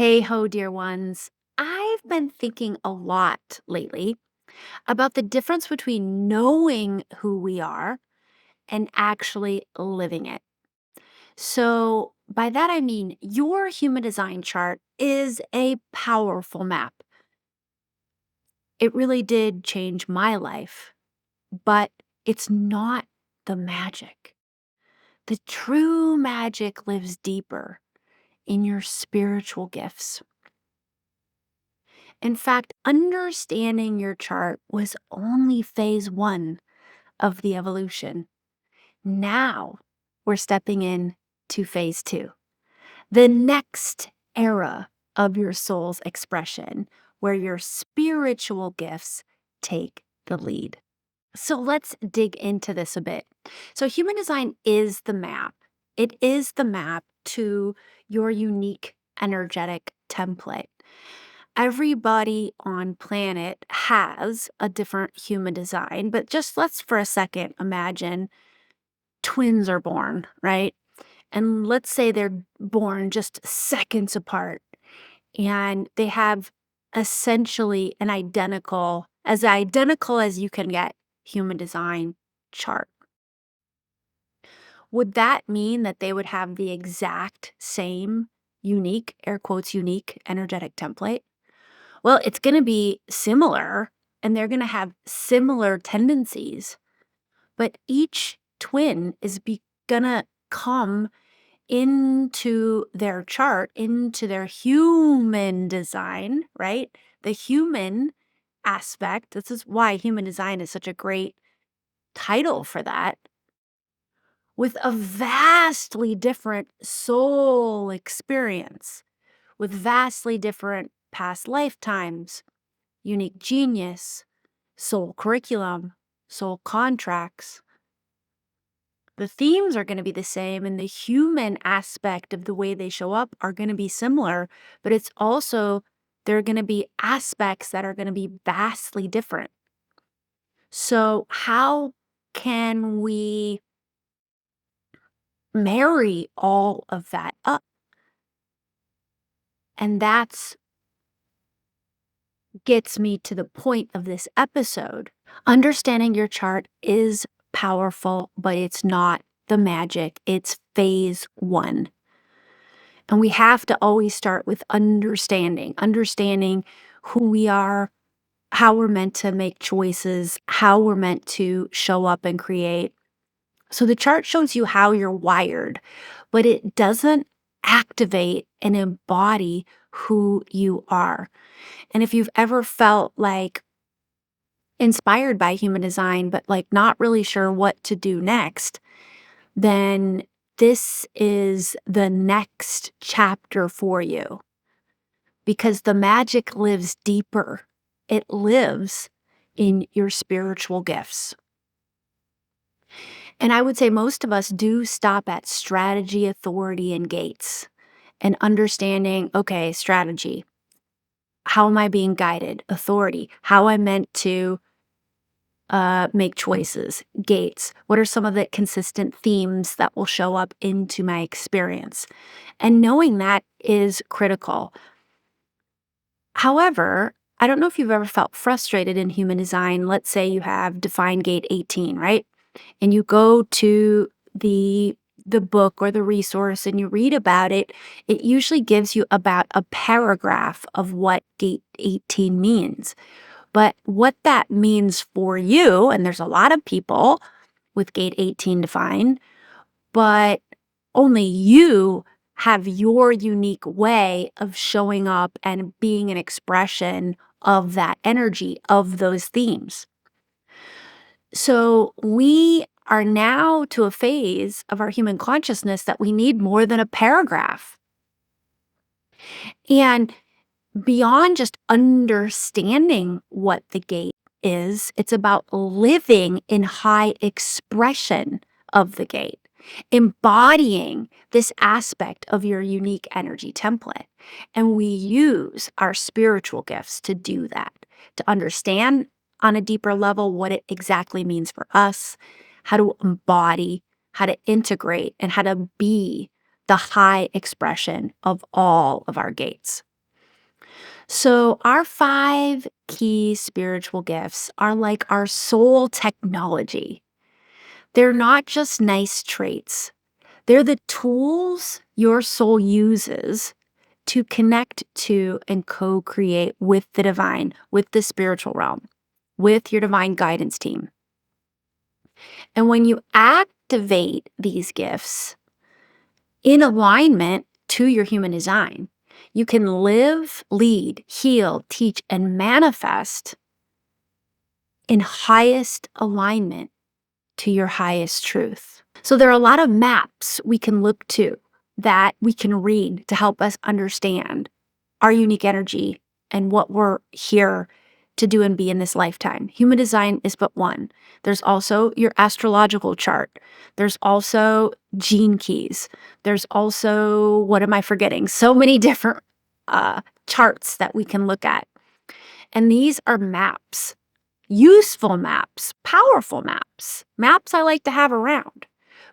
Hey ho, dear ones. I've been thinking a lot lately about the difference between knowing who we are and actually living it. So, by that I mean your human design chart is a powerful map. It really did change my life, but it's not the magic. The true magic lives deeper in your spiritual gifts. In fact, understanding your chart was only phase one of the evolution. Now we're stepping in to phase two, the next era of your soul's expression, where your spiritual gifts take the lead. So let's dig into this a bit. So, human design is the map, it is the map to your unique energetic template. Everybody on planet has a different human design, but just let's for a second imagine twins are born, right? And let's say they're born just seconds apart and they have essentially an identical as you can get human design chart. Would that mean that they would have the exact same unique, air quotes, unique energetic template? Well, it's gonna be similar and they're gonna have similar tendencies, but each twin is gonna come into their chart, into their human design, right? The human aspect. This is why human design is such a great title for that, with a vastly different soul experience, with vastly different past lifetimes, unique genius, soul curriculum, soul contracts. The themes are going to be the same, and the human aspect of the way they show up are going to be similar, but it's also, there are going to be aspects that are going to be vastly different. So, how can we marry all of that up? And that's gets me to the point of this episode. Understanding your chart is powerful, but it's not the magic. It's phase one. And we have to always start with understanding who we are, how we're meant to make choices, how we're meant to show up and create. So the chart shows you how you're wired, but it doesn't activate and embody who you are. And if you've ever felt like inspired by human design, but like not really sure what to do next, then this is the next chapter for you because the magic lives deeper. It lives in your spiritual gifts. And I would say most of us do stop at strategy, authority, and gates and understanding, okay, strategy. How am I being guided? Authority. How I'm meant to make choices, gates. What are some of the consistent themes that will show up into my experience? And knowing that is critical. However, I don't know if you've ever felt frustrated in human design. Let's say you have defined gate 18, right? And you go to the book or the resource and you read about it, it usually gives you about a paragraph of what gate 18 means. But what that means for you, and there's a lot of people with gate 18 defined, but only you have your unique way of showing up and being an expression of that energy, of those themes. So we are now to a phase of our human consciousness that we need more than a paragraph. And beyond just understanding what the gate is, it's about living in high expression of the gate, embodying this aspect of your unique energy template. And we use our spiritual gifts to do that, to understand on a deeper level what it exactly means for us, how to embody, how to integrate, and how to be the high expression of all of our gates. So, our five key spiritual gifts are like our soul technology. They're not just nice traits, they're the tools your soul uses to connect to and co create with the divine, with the spiritual realm, with your divine guidance team. And when you activate these gifts in alignment to your human design, you can live, lead, heal, teach, and manifest in highest alignment to your highest truth. So there are a lot of maps we can look to that we can read to help us understand our unique energy and what we're here to do and be in this lifetime. Human design is but one. There's also your astrological chart. There's also gene keys. There's also, what am I forgetting? So many different charts that we can look at. And these are maps, useful maps, powerful maps, maps I like to have around.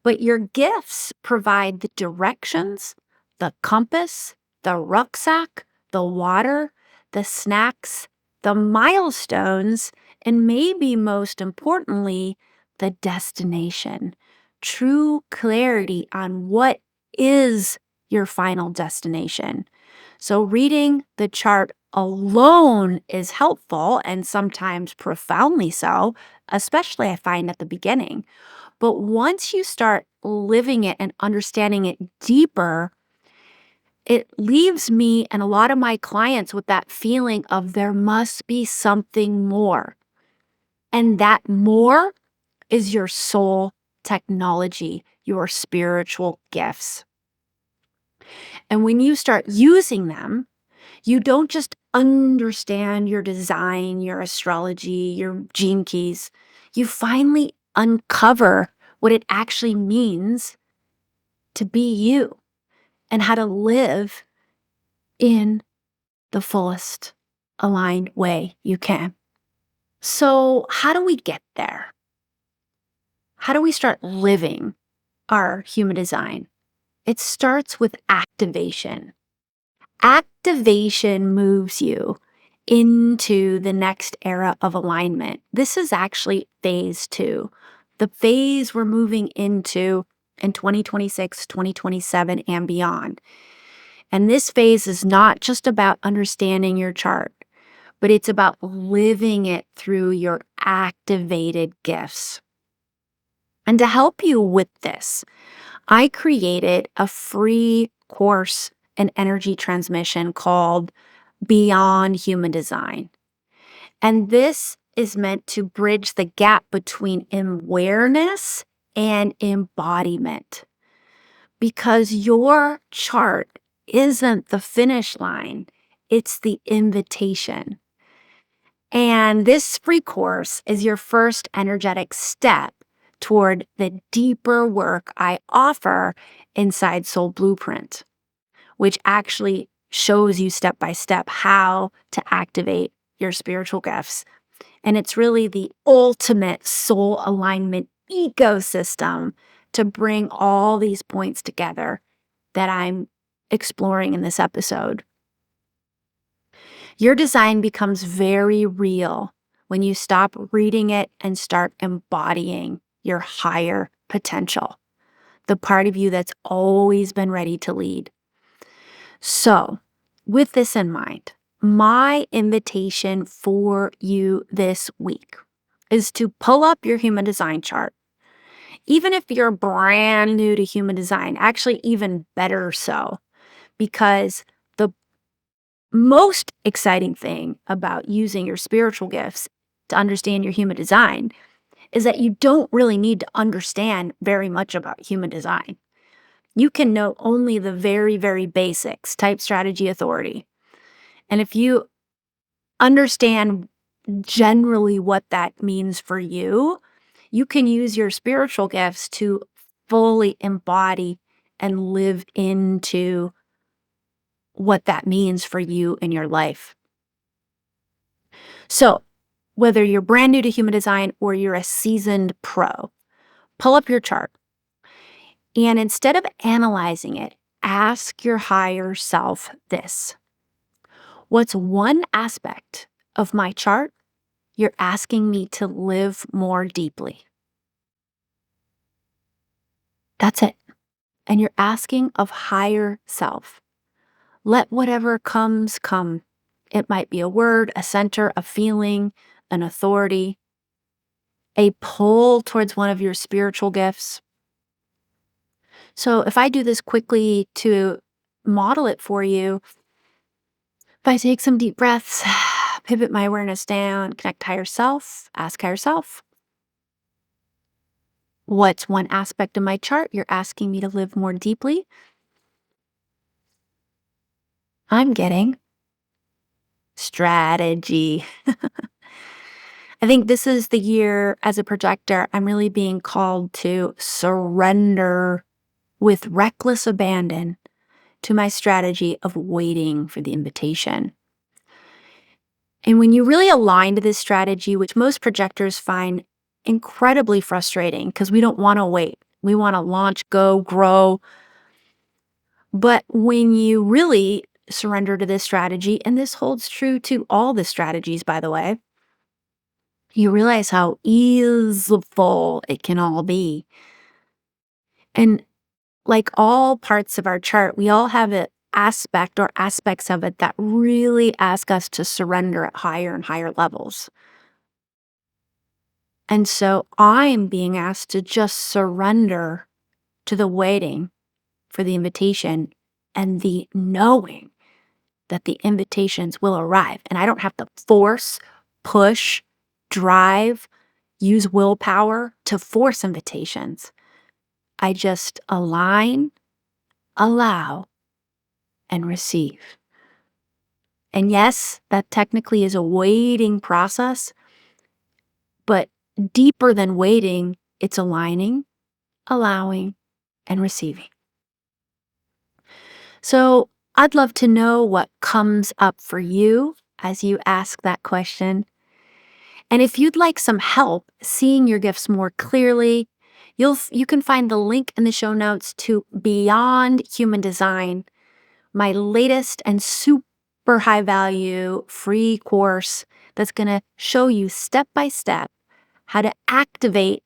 But your gifts provide the directions, the compass, the rucksack, the water, the snacks, the milestones, and maybe most importantly, the destination. True clarity on what is your final destination. So, reading the chart alone is helpful and sometimes profoundly so, especially I find at the beginning. But once you start living it and understanding it deeper, it leaves me and a lot of my clients with that feeling of there must be something more. And that more is your soul technology, your spiritual gifts. And when you start using them, you don't just understand your design, your astrology, your gene keys. You finally uncover what it actually means to be you and how to live in the fullest aligned way you can. So, how do we get there? How do we start living our human design? It starts with activation. Activation moves you into the next era of alignment. This is actually phase 2, the phase we're moving into in 2026, 2027, and beyond. And this phase is not just about understanding your chart, but it's about living it through your activated gifts. And to help you with this, I created a free course in energy transmission called Beyond Human Design. And this is meant to bridge the gap between awareness and embodiment. Because your chart isn't the finish line, it's the invitation. And this free course is your first energetic step toward the deeper work I offer inside Soul Blueprint, which actually shows you step by step how to activate your spiritual gifts. And it's really the ultimate soul alignment ecosystem to bring all these points together that I'm exploring in this episode. Your design becomes very real when you stop reading it and start embodying your higher potential, the part of you that's always been ready to lead. So, with this in mind, my invitation for you this week is to pull up your human design chart. Even if you're brand new to human design, actually, even better so, because the most exciting thing about using your spiritual gifts to understand your human design is that you don't really need to understand very much about human design. You can know only the very, very basics, type, strategy, authority. And if you understand generally what that means for you, you can use your spiritual gifts to fully embody and live into what that means for you in your life. So, whether you're brand new to human design or you're a seasoned pro, pull up your chart. And instead of analyzing it, ask your higher self this: What's one aspect of my chart you're asking me to live more deeply? That's it. And you're asking of higher self. Let whatever comes come. It might be a word, a center, a feeling, an authority, a pull towards one of your spiritual gifts. So if I do this quickly to model it for you, if I take some deep breaths, pivot my awareness down, connect higher self, ask higher self, what's one aspect of my chart you're asking me to live more deeply? I'm getting strategy. I think this is the year as a projector, I'm really being called to surrender with reckless abandon to my strategy of waiting for the invitation. And when you really align to this strategy, which most projectors find incredibly frustrating because we don't want to wait, we want to launch, go, grow. But when you really surrender to this strategy, and this holds true to all the strategies, by the way, you realize how easeful it can all be. And like all parts of our chart, we all have an aspect or aspects of it that really ask us to surrender at higher and higher levels. And so I'm being asked to just surrender to the waiting for the invitation and the knowing that the invitations will arrive. And I don't have to force, push, drive, use willpower to force invitations. I just align, allow, and receive. And yes, that technically is a waiting process, but deeper than waiting, it's aligning, allowing, and receiving. So I'd love to know what comes up for you as you ask that question. And if you'd like some help seeing your gifts more clearly, you can find the link in the show notes to Beyond Human Design, my latest and super high value free course that's going to show you step by step how to activate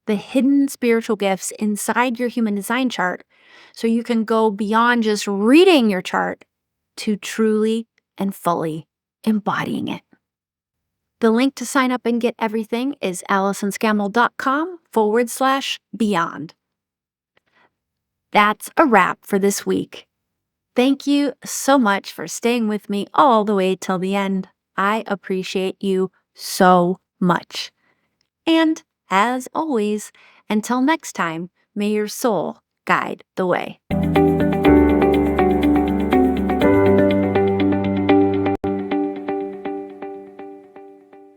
the hidden spiritual gifts inside your human design chart so you can go beyond just reading your chart to truly and fully embodying it. The link to sign up and get everything is AllisonScammell.com/beyond. That's a wrap for this week. Thank you so much for staying with me all the way till the end. I appreciate you so much. And as always, until next time, may your soul guide the way.